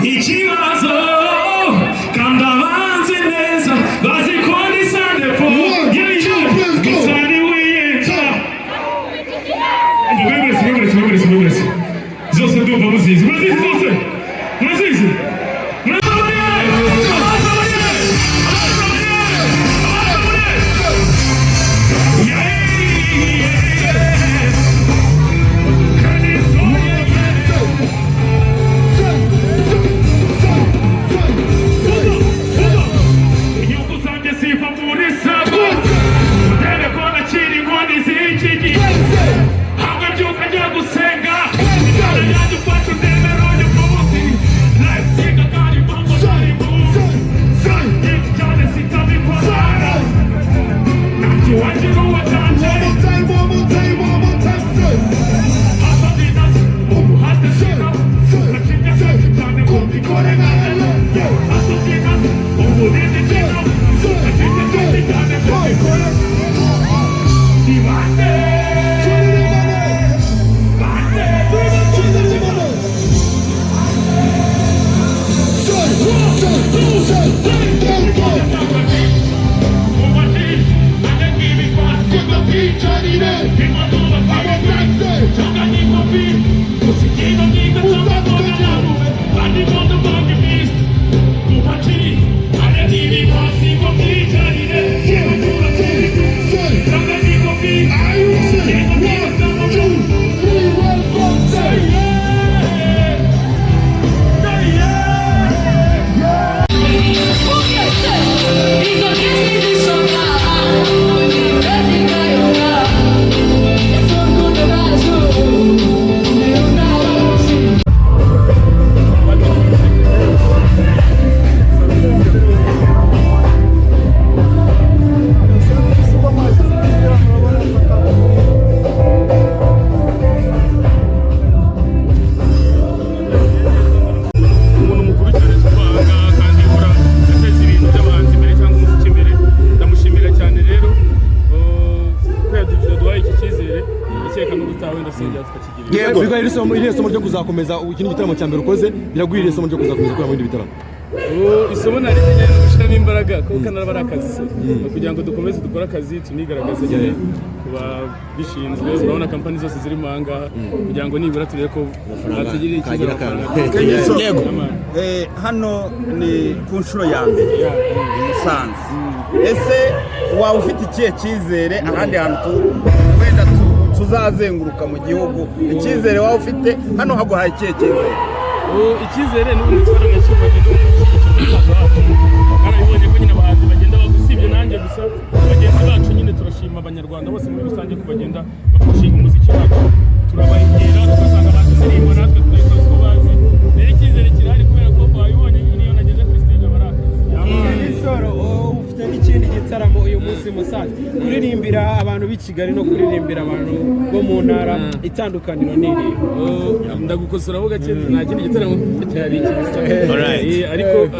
ikibazo kandi abanzi neza bazikora isande po gisani wiyita mwemuresi zose ndumva muzizi zose murazizi iri somo ryo kuzakomeza ikindi gitaramo cya mbere ukoze biragwiriye isomo ryo kuzakomeza gukora mu bindi bitaramo isomo nari kugenda gushiramo imbaraga kuko kanara barakazi kugira ngo dukomeze dukora akazi tunigaragaze nyine kuba bishinzwe urabona kampani zose ziri mu hanga kugira ngo nibura turebe ko batugirira ikibazo yego hano ni ku nshuro ya mbere i Musanze ese waba ufite ikihe cyizere ahandi hantu wenda tuzazenguruka mu gihugu icyizere waba ufite hano haguhaye ikihe cyizere icyizere n'ubundi twaranashyubanye karabibonye ko nyine abahanzi bagenda bagusibye nanjye gusa bagenzi bacu nyine turashima abanyarwanda bose muri rusange ko bagenda bakurushinga umuziki wacu turabahegera tugasanga bazi indirimbo natwe tugahita ko bazi rero icyizere kirahari kubera ko wabibonye nyine iyo nageze kuri stage baraka Isoro ufite n'ikindi gitaramo uyu munsi Musanze kuririmbira abantu b'i Kigali no kuririmbira abantu bo mu ntara itandukaniro n'iri ndagukosora ho gake nta kindi gitaramo cyari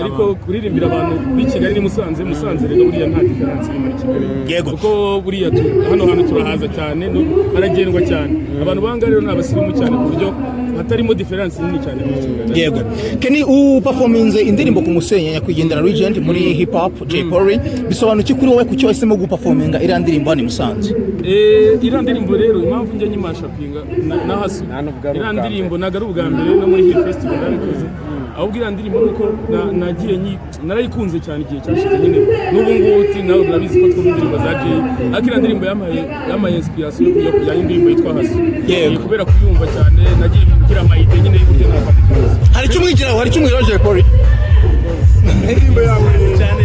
ariko kuririmbira abantu b'i Kigali ni Musanze rero buriya nta difference iri muri Kigali kuko buriya hano hantu turahaza cyane haragendwa cyane abantu banga rero ni abasirimu cyane ku buryo hatarimo difference nini cyane muri Kigali yego Kenny performinze indirimbo ku Musenyi nyakwigendera Legend muri hip hop Jay Polly bisobanuye kuri wowe kucyo wahisemo guperforminga iriya ndirimbo hano i Musanze iriya ndirimbo rero impamvu njye nyimashapinga nahasu iriya ndirimbo nagari ubwa mbere no muri Hill Festival narikoze ahubwo iriya ndirimbo nuko nagiye narayikunze cyane igihe cyashize nyine n'ubu ngubu nawe urabizi ko twumva indirimbo za Jay ariko iriya ndirimbo yamaye inspiration yo kujya indirimbo yitwa Hasu kubera kuyumva cyane nagiye kugira amayide nyine y'uburyo nakwandika hari icyo umwigiraho Jay Polly indirimbo yawe cyane